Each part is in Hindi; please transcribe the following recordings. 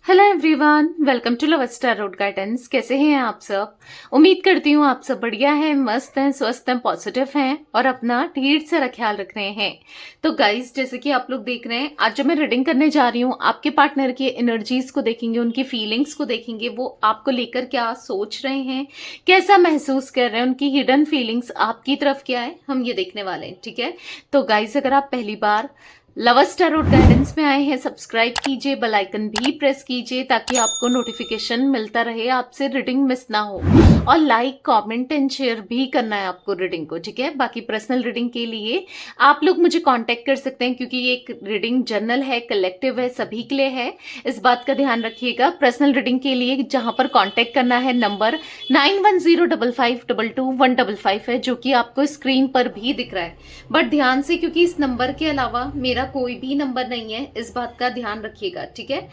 Hello everyone, welcome to love star road guidance. कैसे हैं आप सब? उम्मीद करती हूँ आप सब बढ़िया हैं, मस्त हैं, स्वस्थ हैं, पॉजिटिव हैं और अपना ढेर सारा ख्याल रख रहे हैं। तो गाइस, जैसे कि आप लोग देख रहे हैं, आज जो मैं रीडिंग करने जा रही हूँ, आपके पार्टनर की एनर्जीज को देखेंगे, उनकी फीलिंग्स को देखेंगे, वो आपको लेकर क्या सोच रहे हैं, कैसा महसूस कर रहे हैं, उनकी हिडन फीलिंग्स आपकी तरफ क्या है, हम ये देखने वाले हैं। ठीक है, तो गाइस, अगर आप पहली बार लव स्टार रोड गाइडेंस में आए हैं, सब्सक्राइब कीजिए, बेल आइकन भी प्रेस कीजिए ताकि आपको नोटिफिकेशन मिलता रहे, आपसे रीडिंग मिस ना हो। और लाइक, कमेंट एंड शेयर भी करना है आपको रीडिंग को। ठीक है, बाकी पर्सनल रीडिंग के लिए आप लोग मुझे कांटेक्ट कर सकते हैं, क्योंकि ये एक रीडिंग जर्नल है, कलेक्टिव है, सभी के लिए है। इस बात का ध्यान रखिएगा। पर्सनल रीडिंग के लिए जहां पर कांटेक्ट करना है, नंबर 9105522155 है, जो कि आपको स्क्रीन पर भी दिख रहा है। बट ध्यान से, क्योंकि इस नंबर के अलावा मेरा कोई भी नंबर नहीं है, इस बात का ध्यान रखिएगा। ठीक है,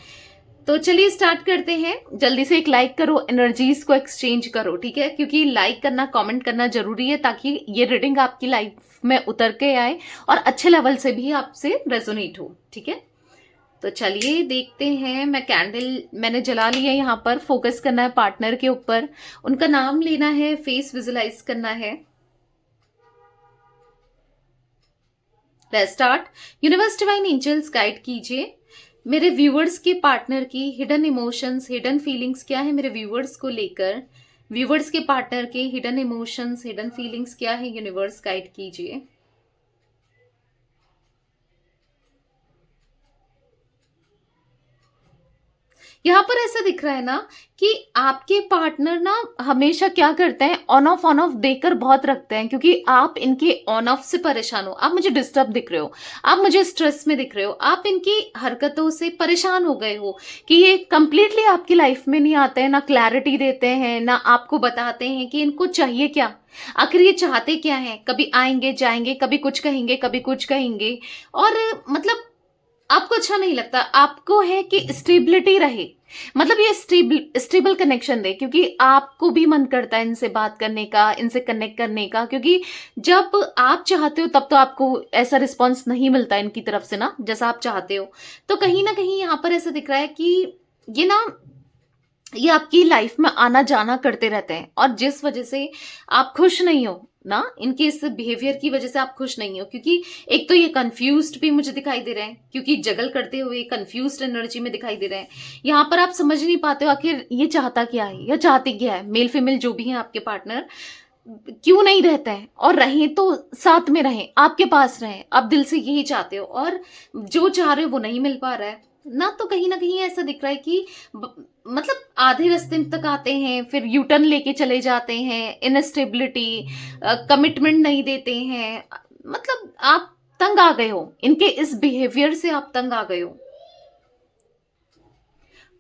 तो चलिए स्टार्ट करते हैं। जल्दी से एक लाइक करो, एनर्जीज को एक्सचेंज करो। ठीक है, क्योंकि लाइक करना, कमेंट करना जरूरी है ताकि ये रीडिंग आपकी लाइफ में उतर के आए और अच्छे लेवल से भी आपसे रेजोनेट हो। ठीक है, तो चलिए देखते हैं। मैं कैंडल मैंने जला ली है। यहाँ पर फोकस करना है पार्टनर के ऊपर, उनका नाम लेना है, फेस विजुलाइज करना है। Let's start. Universe divine angels guide कीजिए मेरे व्यूअर्स के पार्टनर की हिडन इमोशंस, हिडन फीलिंग्स क्या है मेरे व्यूअर्स को लेकर। व्यूअर्स के पार्टनर के हिडन इमोशंस, हिडन फीलिंग्स क्या है, यूनिवर्स गाइड कीजिए। यहाँ पर ऐसा दिख रहा है ना कि आपके पार्टनर ना हमेशा क्या करते हैं, ऑन ऑफ देकर बहुत रखते हैं, क्योंकि आप इनके ऑन ऑफ से परेशान हो। आप मुझे डिस्टर्ब दिख रहे हो, आप मुझे स्ट्रेस में दिख रहे हो, आप इनकी हरकतों से परेशान हो गए हो कि ये कंप्लीटली आपकी लाइफ में नहीं आते हैं, ना क्लैरिटी देते हैं, ना आपको बताते हैं कि इनको चाहिए क्या, आखिर ये चाहते क्या है। कभी आएंगे जाएंगे, कभी कुछ कहेंगे, कभी कुछ कहेंगे, और मतलब आपको अच्छा नहीं लगता। आपको है कि स्टेबिलिटी रहे, मतलब ये स्टेबल कनेक्शन दे, क्योंकि आपको भी मन करता है इनसे बात करने का, इनसे कनेक्ट करने का, क्योंकि जब आप चाहते हो तब तो आपको ऐसा रिस्पॉन्स नहीं मिलता इनकी तरफ से ना, जैसा आप चाहते हो। तो कहीं ना कहीं यहाँ पर ऐसा दिख रहा है कि ये ना, ये आपकी लाइफ में आना जाना करते रहते हैं, और जिस वजह से आप खुश नहीं हो ना, इनके इस बिहेवियर की वजह से आप खुश नहीं हो, क्योंकि एक तो ये कंफ्यूज्ड भी मुझे दिखाई दे रहे हैं, क्योंकि जगल करते हुए कंफ्यूज्ड एनर्जी में दिखाई दे रहे हैं। यहाँ पर आप समझ नहीं पाते हो आखिर ये चाहता क्या है या चाहती क्या है। मेल फीमेल जो भी है आपके पार्टनर, क्यों नहीं रहते हैं, और रहें तो साथ में रहें, आपके पास रहें, आप दिल से यही चाहते हो, और जो चाह रहे हो वो नहीं मिल पा रहा है ना। तो कहीं ना कहीं ऐसा दिख रहा है कि मतलब आधे रास्ते तक आते हैं, फिर यूटर्न लेके चले जाते हैं, इनस्टेबिलिटी, कमिटमेंट नहीं देते हैं। मतलब आप तंग आ गए हो इनके इस बिहेवियर से, आप तंग आ गए हो।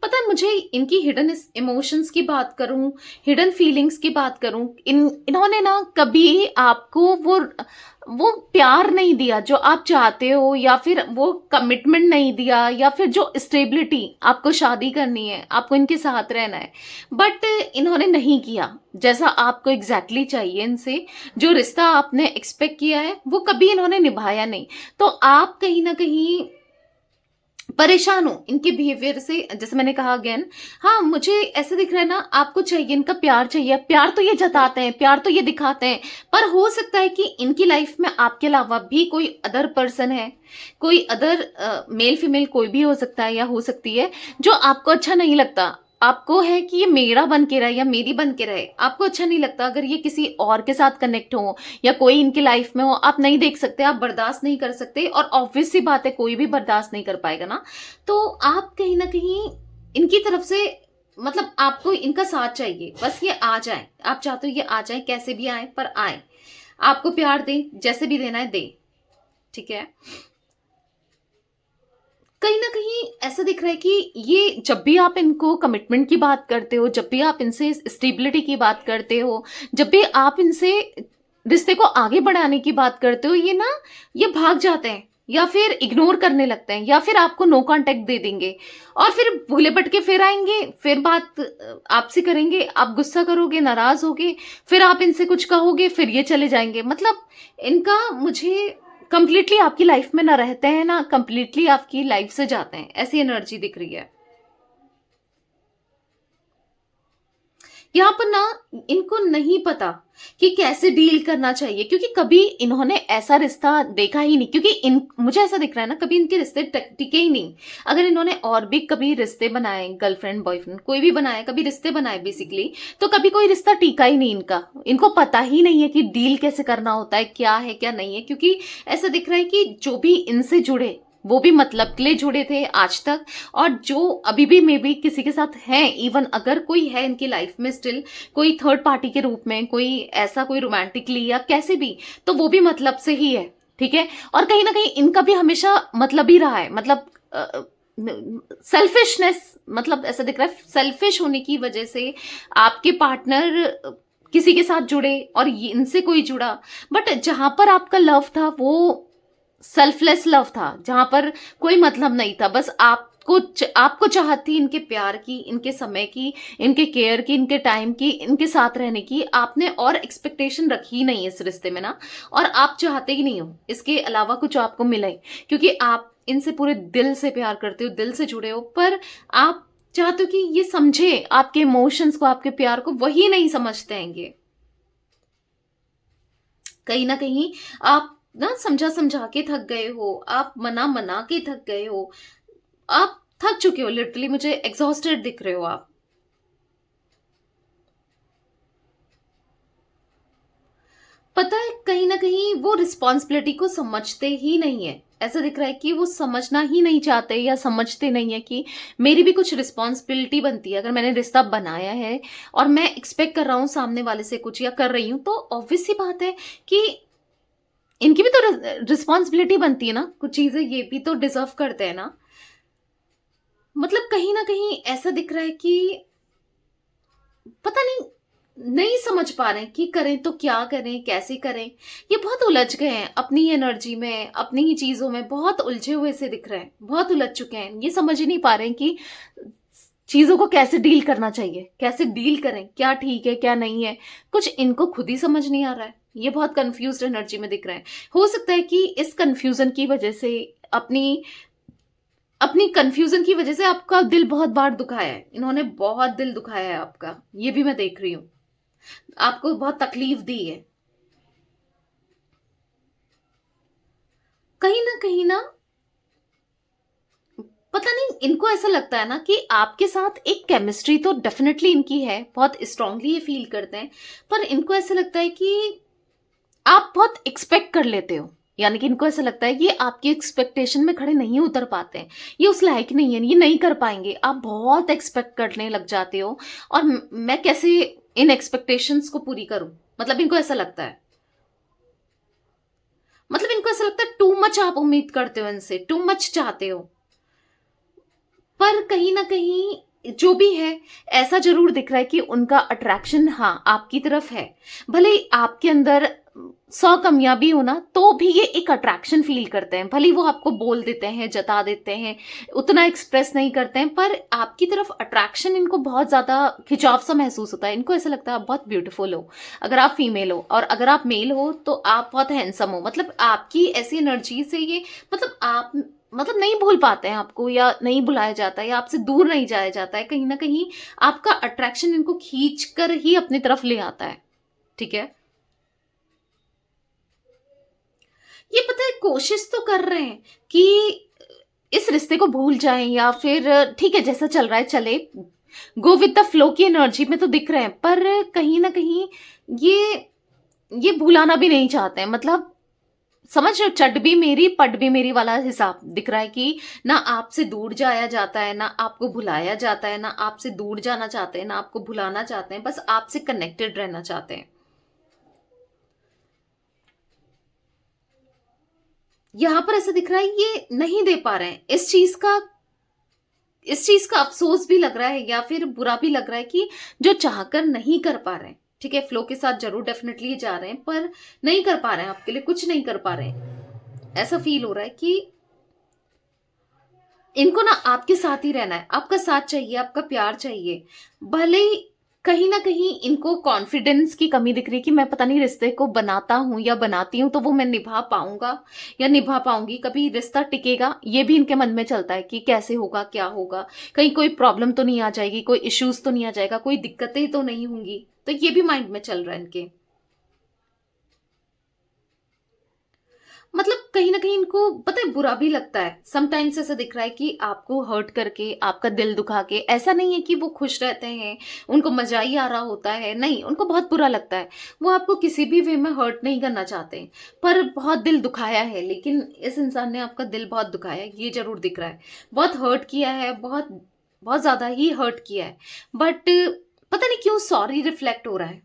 पता है, मुझे इनकी हिडन इमोशंस की बात करूं, हिडन फीलिंग्स की बात करूं, इन्होंने ना कभी आपको वो प्यार नहीं दिया जो आप चाहते हो, या फिर वो कमिटमेंट नहीं दिया, या फिर जो स्टेबिलिटी, आपको शादी करनी है, आपको इनके साथ रहना है, बट इन्होंने नहीं किया जैसा आपको एग्जैक्टली चाहिए इनसे। जो रिश्ता आपने एक्सपेक्ट किया है वो कभी इन्होंने निभाया नहीं। तो आप कहीं ना कहीं परेशान हो इनके बिहेवियर से, जैसे मैंने कहा अगेन। हाँ, मुझे ऐसे दिख रहा है ना, आपको चाहिए, इनका प्यार चाहिए, प्यार तो ये जताते हैं, प्यार तो ये दिखाते हैं, पर हो सकता है कि इनकी लाइफ में आपके अलावा भी कोई अदर पर्सन है, कोई अदर मेल फीमेल कोई भी हो सकता है या हो सकती है, जो आपको अच्छा नहीं लगता। आपको है कि ये मेरा बन के रहे या मेरी बन के रहे, आपको अच्छा नहीं लगता अगर ये किसी और के साथ कनेक्ट हो या कोई इनकी लाइफ में हो। आप नहीं देख सकते, आप बर्दाश्त नहीं कर सकते, और ऑब्वियस सी बात है कोई भी बर्दाश्त नहीं कर पाएगा ना। तो आप कहीं ना कहीं इनकी तरफ से, मतलब आपको इनका साथ चाहिए, बस ये आ जाए। आप चाहते हो ये आ जाए, कैसे भी आए पर आए, आपको प्यार दे, जैसे भी देना है दे। ठीक है, कहीं ना कहीं ऐसा दिख रहा है कि ये जब भी आप इनको कमिटमेंट की बात करते हो, जब भी आप इनसे स्टेबिलिटी की बात करते हो, जब भी आप इनसे रिश्ते को आगे बढ़ाने की बात करते हो, ये भाग जाते हैं, या फिर इग्नोर करने लगते हैं, या फिर आपको नो कांटेक्ट दे देंगे, और फिर भूले भटके फिर आएंगे, फिर बात आपसे करेंगे, आप गुस्सा करोगे, नाराज होगे, फिर आप इनसे कुछ कहोगे, फिर ये चले जाएंगे। मतलब इनका मुझे कंप्लीटली आपकी लाइफ में ना रहते हैं, ना कंप्लीटली आपकी लाइफ से जाते हैं, ऐसी एनर्जी दिख रही है। यहाँ पर ना इनको नहीं पता कि कैसे डील करना चाहिए, क्योंकि कभी इन्होंने ऐसा रिश्ता देखा ही नहीं, क्योंकि इन मुझे ऐसा दिख रहा है ना, कभी इनके रिश्ते टिके ही नहीं। अगर इन्होंने और भी कभी रिश्ते बनाए, गर्लफ्रेंड बॉयफ्रेंड कोई भी बनाए, कभी रिश्ते बनाए बेसिकली, तो कभी कोई रिश्ता टिका ही नहीं इनका। इनको पता ही नहीं है कि डील कैसे करना होता है क्या नहीं है, क्योंकि ऐसा दिख रहा है कि जो भी इनसे जुड़े वो भी मतलब के लिए जुड़े थे आज तक, और जो अभी भी मे बी किसी के साथ हैं, इवन अगर कोई है इनकी लाइफ में स्टिल, कोई थर्ड पार्टी के रूप में, कोई ऐसा कोई रोमांटिकली या कैसे भी, तो वो भी मतलब से ही है, ठीक है। और कहीं ना कहीं इनका भी हमेशा मतलब ही रहा है, मतलब सेल्फिशनेस, मतलब ऐसा दिख रहा है सेल्फिश होने की वजह से आपके पार्टनर किसी के साथ जुड़े और इनसे कोई जुड़ा, बट जहां पर आपका लव था वो सेल्फलेस लव था, जहां पर कोई मतलब नहीं था, बस आपको चाहत थी इनके प्यार की, इनके समय की, इनके केयर की, इनके टाइम की, इनके साथ रहने की। आपने और एक्सपेक्टेशन रखी ही नहीं इस रिश्ते में ना, और आप चाहते ही नहीं हो इसके अलावा कुछ आपको मिले, क्योंकि आप इनसे पूरे दिल से प्यार करते हो, दिल से जुड़े हो, पर आप चाहते हो कि ये समझे आपके इमोशंस को, आपके प्यार को, वही नहीं समझते हैं ये। कहीं ना कहीं आप ना समझा समझा के थक गए हो, आप मना मना के थक गए हो, आप थक चुके हो, लिटरली मुझे एग्जॉस्टेड दिख रहे हो आप। पता है कहीं ना कहीं वो रिस्पॉन्सिबिलिटी को समझते ही नहीं है, ऐसा दिख रहा है कि वो समझना ही नहीं चाहते या समझते नहीं है कि मेरी भी कुछ रिस्पॉन्सिबिलिटी बनती है। अगर मैंने रिश्ता बनाया है और मैं एक्सपेक्ट कर रहा हूँ सामने वाले से कुछ या कर रही हूँ, तो ऑब्वियस सी बात है कि इनकी भी तो रिस्पॉन्सिबिलिटी बनती है ना, कुछ चीजें ये भी तो डिजर्व करते हैं ना। मतलब कहीं ना कहीं ऐसा दिख रहा है कि पता नहीं, नहीं समझ पा रहे हैं कि करें तो क्या करें, कैसे करें। ये बहुत उलझ गए हैं अपनी एनर्जी में, अपनी ही चीजों में बहुत उलझे हुए से दिख रहे हैं, बहुत उलझ चुके हैं, ये समझ ही नहीं पा रहे हैं कि चीजों को कैसे डील करना चाहिए, कैसे डील करें, क्या ठीक है क्या नहीं है, कुछ इनको खुद ही समझ नहीं आ रहा है। ये बहुत कंफ्यूज्ड एनर्जी में दिख रहे हैं। हो सकता है कि इस कंफ्यूजन की वजह से, अपनी अपनी कंफ्यूजन की वजह से आपका दिल बहुत बार दुखाया है, इन्होंने बहुत दिल दुखाया है आपका, ये भी मैं देख रही हूं, आपको बहुत तकलीफ दी है। कहीं ना पता नहीं इनको ऐसा लगता है ना कि आपके साथ एक केमिस्ट्री तो डेफिनेटली इनकी है, बहुत स्ट्रांगली ये फील करते हैं, पर इनको ऐसा लगता है कि आप बहुत एक्सपेक्ट कर लेते हो, यानी कि इनको ऐसा लगता है कि आपकी एक्सपेक्टेशन में खड़े नहीं उतर पाते हैं, ये उस लायक नहीं है, ये नहीं कर पाएंगे, आप बहुत एक्सपेक्ट करने लग जाते हो। और मैं कैसे इन एक्सपेक्टेशंस को पूरी करूं, मतलब इनको ऐसा लगता है, मतलब इनको ऐसा लगता है टू मच आप उम्मीद करते हो इनसे, टू मच चाहते हो। पर कहीं ना कहीं जो भी है, ऐसा जरूर दिख रहा है कि उनका अट्रैक्शन हाँ आपकी तरफ है, भले ही आपके अंदर 100 कमियां भी हो ना, तो भी ये एक अट्रैक्शन फील करते हैं, भले ही वो आपको बोल देते हैं, जता देते हैं, उतना एक्सप्रेस नहीं करते हैं, पर आपकी तरफ अट्रैक्शन इनको बहुत ज्यादा खिंचाव सा महसूस होता है। इनको ऐसा लगता है आप बहुत ब्यूटीफुल हो अगर आप फीमेल हो, और अगर आप मेल हो तो आप बहुत हैंडसम हो, मतलब आपकी ऐसी एनर्जी से ये, मतलब आप, मतलब नहीं भूल पाते हैं आपको, या नहीं बुलाया जाता है, या आपसे दूर नहीं जाया जाता है, कहीं ना कहीं आपका अट्रैक्शन इनको खींच कर ही अपनी तरफ ले आता है, ठीक है। ये पता है कोशिश तो कर रहे हैं कि इस रिश्ते को भूल जाएं, या फिर ठीक है जैसा चल रहा है चले, गो विद द फ्लो की एनर्जी में तो दिख रहे हैं, पर कहीं ना कहीं ये ये भुलाना भी नहीं चाहते हैं, मतलब समझ रहे हो, चट भी मेरी पट भी मेरी वाला हिसाब दिख रहा है कि ना आपसे दूर जाया जाता है, ना आपको भुलाया जाता है, ना आपसे दूर जाना चाहते हैं, ना आपको भुलाना चाहते हैं, बस आपसे कनेक्टेड रहना चाहते हैं। यहां पर ऐसा दिख रहा है ये नहीं दे पा रहे हैं, इस चीज का अफसोस भी लग रहा है, या फिर बुरा भी लग रहा है कि जो चाहकर नहीं कर पा रहे हैं, ठीक है, फ्लो के साथ जरूर डेफिनेटली जा रहे हैं, पर नहीं कर पा रहे हैं, आपके लिए कुछ नहीं कर पा रहे हैं। ऐसा फील हो रहा है कि इनको ना आपके साथ ही रहना है, आपका साथ चाहिए, आपका प्यार चाहिए, भले ही कहीं न कहीं इनको कॉन्फिडेंस की कमी दिख रही है कि मैं पता नहीं रिश्ते को बनाता हूँ या बनाती हूँ तो वो मैं निभा पाऊँगा या निभा पाऊँगी, कभी रिश्ता टिकेगा, ये भी इनके मन में चलता है कि कैसे होगा, क्या होगा? कहीं कोई प्रॉब्लम तो नहीं आ जाएगी, कोई इश्यूज़ तो नहीं आ जाएगा, कोई दिक्कतें तो नहीं होंगी? तो ये भी माइंड में चल रहा है इनके। मतलब कहीं न कहीं इनको पता है बुरा भी लगता है। समटाइम्स ऐसा दिख रहा है कि आपको हर्ट करके, आपका दिल दुखा के, ऐसा नहीं है कि वो खुश रहते हैं, उनको मज़ा ही आ रहा होता है, नहीं, उनको बहुत बुरा लगता है। वो आपको किसी भी वे में हर्ट नहीं करना चाहते, पर बहुत दिल दुखाया है, लेकिन इस इंसान ने आपका दिल बहुत दुखाया है, ये ज़रूर दिख रहा है। बहुत हर्ट किया है, बहुत बहुत ज़्यादा ही हर्ट किया है, बट पता नहीं क्यों सॉरी रिफ्लेक्ट हो रहा है।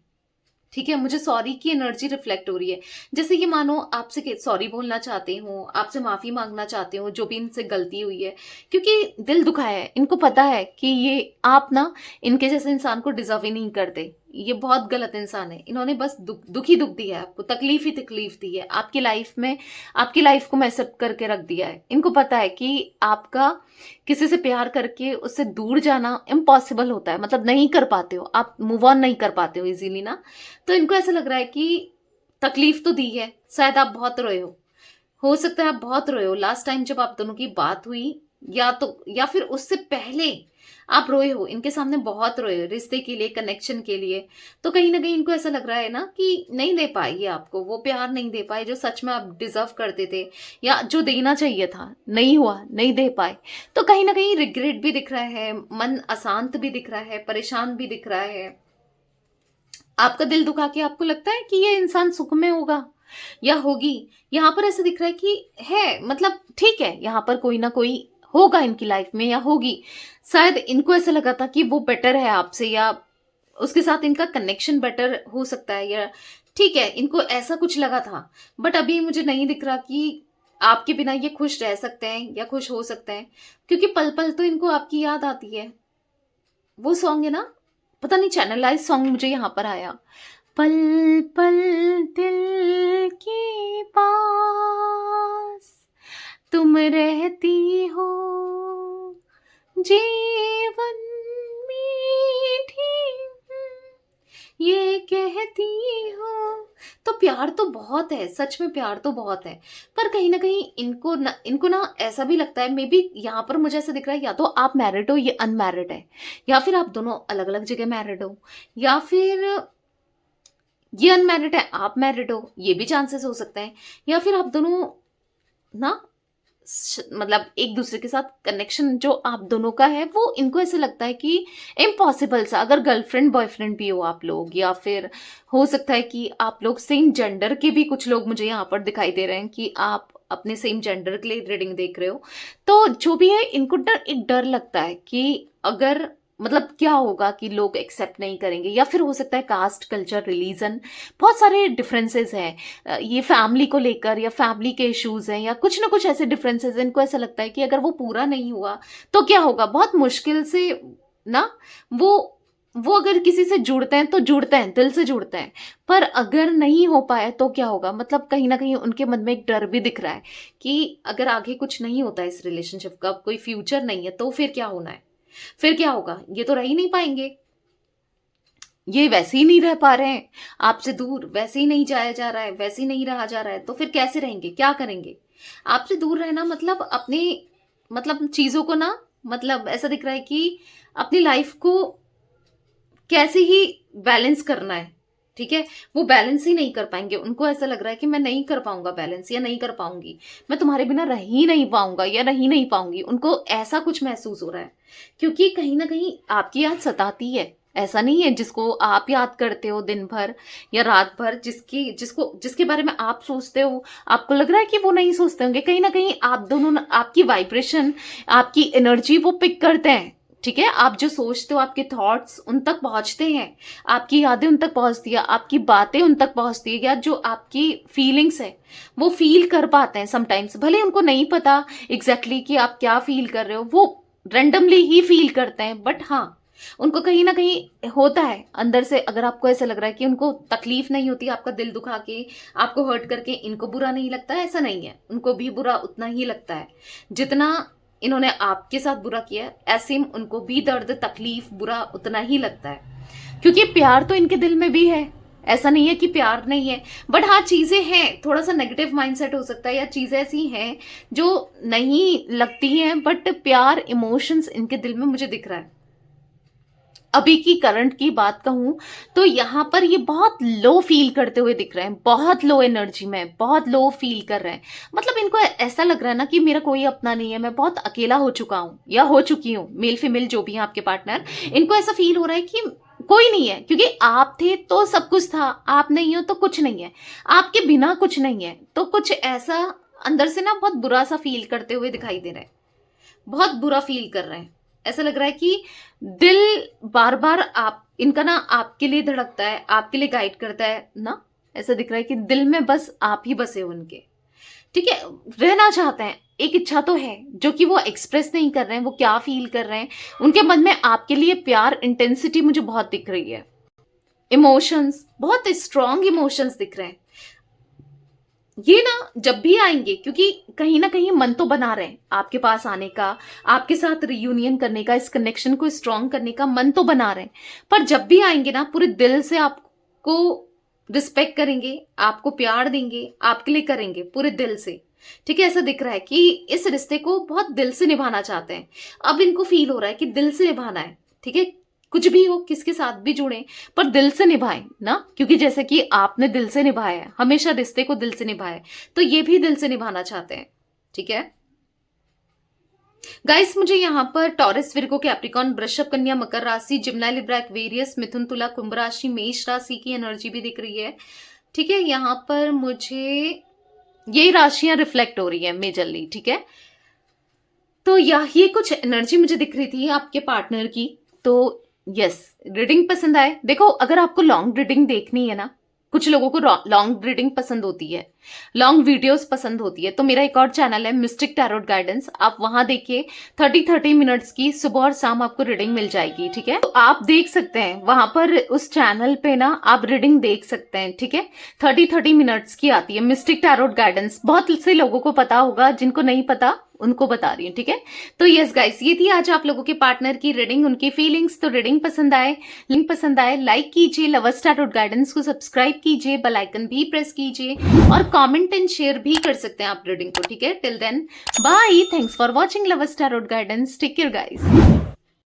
ठीक है, मुझे सॉरी की एनर्जी रिफ्लेक्ट हो रही है। जैसे कि मानो आपसे सॉरी बोलना चाहते हो, आपसे माफ़ी माँगना चाहते हो, जो भी इनसे गलती हुई है। क्योंकि दिल दुखाया है, इनको पता है कि ये आप ना इनके जैसे इंसान को डिज़र्व ही नहीं करते। ये बहुत गलत इंसान है। इन्होंने बस दुःख ही दुःख दिया है आपको, तकलीफ़ ही तकलीफ़ दी है। आपकी लाइफ़ में आपकी लाइफ़ को मैस अप करके रख दिया है। इनको पता है कि आपका किसी से प्यार करके उससे दूर जाना इम्पॉसिबल होता है, मतलब नहीं कर पाते हो, आप मूव ऑन नहीं कर पाते हो ईज़िली ना। तो इनको ऐसा लग रहा है कि तकलीफ तो दी है, शायद आप बहुत रोए हो सकता है आप बहुत रोए हो। लास्ट टाइम जब आप दोनों की बात हुई या तो या फिर उससे पहले आप रोए हो, इनके सामने बहुत रोए हो रिश्ते के लिए, कनेक्शन के लिए। तो कहीं न कहीं इनको ऐसा लग रहा है ना कि नहीं दे पाई ये आपको, वो प्यार नहीं दे पाए जो सच में आप डिज़र्व करते थे या जो देना चाहिए था, नहीं हुआ, नहीं दे पाए। तो कहीं न कहीं रिग्रेट भी दिख रहा है, मन अशांत भी दिख रहा है, परेशान भी दिख रहा है। आपका दिल दुखा के आपको लगता है कि ये इंसान सुख में होगा या होगी। यहाँ पर ऐसा दिख रहा है कि है, मतलब ठीक है, यहाँ पर कोई ना कोई होगा इनकी लाइफ में या होगी। शायद इनको ऐसा लगा था कि वो बेटर है आपसे या उसके साथ इनका कनेक्शन बेटर हो सकता है या ठीक है, इनको ऐसा कुछ लगा था। बट अभी मुझे नहीं दिख रहा कि आपके बिना ये खुश रह सकते हैं या खुश हो सकते हैं, क्योंकि पल-पल तो इनको आपकी याद आती है। वो सॉन्ग है ना, पता नहीं चैनलाइज़ सॉन्ग मुझे यहाँ पर आया। पल पल दिल के पास तुम रहती हो, जीवन मीठी ये कहती हो। तो प्यार तो बहुत है, सच में प्यार तो बहुत है, पर कहीं न कहीं इनको ना ऐसा भी लगता है, मे बी यहाँ पर मुझे ऐसा दिख रहा है या तो आप मैरिड हो, ये अनमैरिड है, या फिर आप दोनों अलग-अलग जगह मैरिड हो, या फिर ये अनमैरिड है, आप मैरिड हो, ये भी चांसेस हो सकते हैं, या फिर आप दोनों ना मतलब एक दूसरे के साथ कनेक्शन जो आप दोनों का है वो इनको ऐसे लगता है कि इम्पॉसिबल सा, अगर गर्लफ्रेंड बॉयफ्रेंड भी हो आप लोग, या फिर हो सकता है कि आप लोग सेम जेंडर के भी कुछ लोग मुझे यहाँ पर दिखाई दे रहे हैं कि आप अपने सेम जेंडर के लिए रीडिंग देख रहे हो। तो जो भी है इनको एक डर लगता है कि अगर मतलब क्या होगा कि लोग एक्सेप्ट नहीं करेंगे, या फिर हो सकता है कास्ट, कल्चर, रिलीजन, बहुत सारे डिफरेंसेस हैं। ये फैमिली को लेकर या फैमिली के इश्यूज हैं या कुछ ना कुछ ऐसे डिफरेंसेस हैं। इनको ऐसा लगता है कि अगर वो पूरा नहीं हुआ तो क्या होगा, बहुत मुश्किल से ना वो वो अगर किसी से जुड़ते हैं तो जुड़ते हैं, दिल से जुड़ते हैं, पर अगर नहीं हो पाया तो क्या होगा, मतलब कहीं ना कहीं उनके मन में एक डर भी दिख रहा है कि अगर आगे कुछ नहीं होता है इस रिलेशनशिप का, कोई फ्यूचर नहीं है, तो फिर क्या होना है, फिर क्या होगा, ये तो रह ही नहीं पाएंगे, ये वैसे ही नहीं रह पा रहे हैं आपसे दूर, वैसे ही नहीं जाया जा रहा है, वैसे ही नहीं रहा जा रहा है, तो फिर कैसे रहेंगे, क्या करेंगे? आपसे दूर रहना मतलब अपने मतलब चीजों को ना, मतलब ऐसा दिख रहा है कि अपनी लाइफ को कैसे ही बैलेंस करना है, ठीक है, वो बैलेंस ही नहीं कर पाएंगे। उनको ऐसा लग रहा है कि मैं नहीं कर पाऊंगा बैलेंस, या नहीं कर पाऊंगी, मैं तुम्हारे बिना रह ही नहीं पाऊंगा या रह ही नहीं पाऊंगी, उनको ऐसा कुछ महसूस हो रहा है। क्योंकि कहीं ना कहीं आपकी याद सताती है, ऐसा नहीं है जिसको आप याद करते हो दिन भर या रात भर, जिसके बारे में आप सोचते हो, आपको लग रहा है कि वो नहीं सोचते होंगे, कहीं ना कहीं आप दोनों आपकी वाइब्रेशन, आपकी एनर्जी वो पिक करते हैं। ठीक है, आप जो सोचते हो, आपके थॉट्स उन तक पहुंचते हैं, आपकी यादें उन तक पहुंचती है, आपकी बातें उन तक पहुंचती है, या जो आपकी फीलिंग्स है वो फील कर पाते हैं समटाइम्स, भले उनको नहीं पता एग्जैक्टली कि आप क्या फील कर रहे हो, वो रेंडमली ही फील करते हैं, बट हाँ उनको कहीं ना कहीं होता है अंदर से। अगर आपको ऐसा लग रहा है कि उनको तकलीफ नहीं होती आपका दिल दुखा के, आपको हर्ट करके, इनको बुरा नहीं लगता है, ऐसा नहीं है, उनको भी बुरा उतना ही लगता है जितना इन्होंने आपके साथ बुरा किया है, ऐसे ही उनको भी दर्द, तकलीफ, बुरा उतना ही लगता है, क्योंकि प्यार तो इनके दिल में भी है। ऐसा नहीं है कि प्यार नहीं है, बट हाँ चीजें हैं, थोड़ा सा नेगेटिव माइंडसेट हो सकता है, या चीजें ऐसी हैं जो नहीं लगती हैं, बट प्यार, इमोशंस इनके दिल में मुझे दिख रहा है। अभी की करंट की बात कहूं तो यहाँ पर ये बहुत लो फील करते हुए दिख रहे हैं, बहुत लो एनर्जी में, बहुत लो फील कर रहे हैं। मतलब इनको ऐसा लग रहा है ना कि मेरा कोई अपना नहीं है, मैं बहुत अकेला हो चुका हूं या हो चुकी हूं, मेल फीमेल जो भी है आपके पार्टनर, इनको ऐसा फील हो रहा है कि कोई नहीं है, क्योंकि आप थे तो सब कुछ था, आप नहीं हो तो कुछ नहीं है, आपके बिना कुछ नहीं है। तो कुछ ऐसा अंदर से ना बहुत बुरा सा फील करते हुए दिखाई दे रहे हैं, बहुत बुरा फील कर रहे हैं। ऐसा लग रहा है कि दिल बार बार आप इनका ना आपके लिए धड़कता है, आपके लिए गाइड करता है ना। ऐसा दिख रहा है कि दिल में बस आप ही बसे हो उनके, ठीक है, रहना चाहते हैं। एक इच्छा तो है जो कि वो एक्सप्रेस नहीं कर रहे हैं, वो क्या फील कर रहे हैं, उनके मन में आपके लिए प्यार, इंटेंसिटी मुझे बहुत दिख रही है। इमोशंस, बहुत स्ट्रॉन्ग इमोशंस दिख रहे हैं। ये ना जब भी आएंगे, क्योंकि कहीं ना कहीं मन तो बना रहे हैं आपके पास आने का, आपके साथ रियूनियन करने का, इस कनेक्शन को स्ट्रॉन्ग करने का मन तो बना रहे हैं, पर जब भी आएंगे ना पूरे दिल से आपको रिस्पेक्ट करेंगे, आपको प्यार देंगे, आपके लिए करेंगे पूरे दिल से, ठीक है। ऐसा दिख रहा है कि इस रिश्ते को बहुत दिल से निभाना चाहते हैं। अब इनको फील हो रहा है कि दिल से निभाना है, ठीक है, कुछ भी हो, किसके साथ भी जुड़े, पर दिल से निभाएं ना, क्योंकि जैसे कि आपने दिल से निभाया है, हमेशा रिश्ते को दिल से निभाया है, तो ये भी दिल से निभाना चाहते हैं, ठीक है। गाइस मुझे यहाँ पर टॉरस, विर्गो, कैप्रिकॉर्न, वृषभ, कन्या, मकर राशि, जिम्नाई, लिब्रा, एक्वेरियस, मिथुन, तुला, कुंभ राशि, मेष राशि की एनर्जी भी दिख रही है, ठीक है। यहाँ पर मुझे ये राशियां रिफ्लेक्ट हो रही है मेजरली, ठीक है। तो ये कुछ एनर्जी मुझे दिख रही थी आपके पार्टनर की। तो यस, रीडिंग पसंद आए, देखो अगर आपको लॉन्ग रीडिंग देखनी है ना, कुछ लोगों को लॉन्ग रीडिंग पसंद होती है, लॉन्ग वीडियोस पसंद होती है, तो मेरा एक और चैनल है मिस्टिक टैरोट गाइडेंस, आप वहां देखिए 30-30 मिनट्स की सुबह और शाम आपको रीडिंग मिल जाएगी, ठीक है। तो आप देख सकते हैं वहां पर उस चैनल पे ना, आप रीडिंग देख सकते हैं, ठीक है। 30-30 मिनट्स की आती है मिस्टिक टैरोट गाइडेंस, बहुत से लोगों को पता होगा, जिनको नहीं पता उनको बता रही हूँ, ठीक है। तो यस गाइस, ये थी आज आप लोगों के पार्टनर की रीडिंग, उनकी फीलिंग्स। तो रीडिंग पसंद आए, लिंक पसंद आए, लाइक कीजिए, लवर्स टैरोट गाइडेंस को सब्सक्राइब कीजिए, बेल आइकन भी प्रेस कीजिए, और कमेंट एंड शेयर भी कर सकते हैं आप रीडिंग को, ठीक है। Till then bye, thanks for watching lovers tarot guidance, take care guys.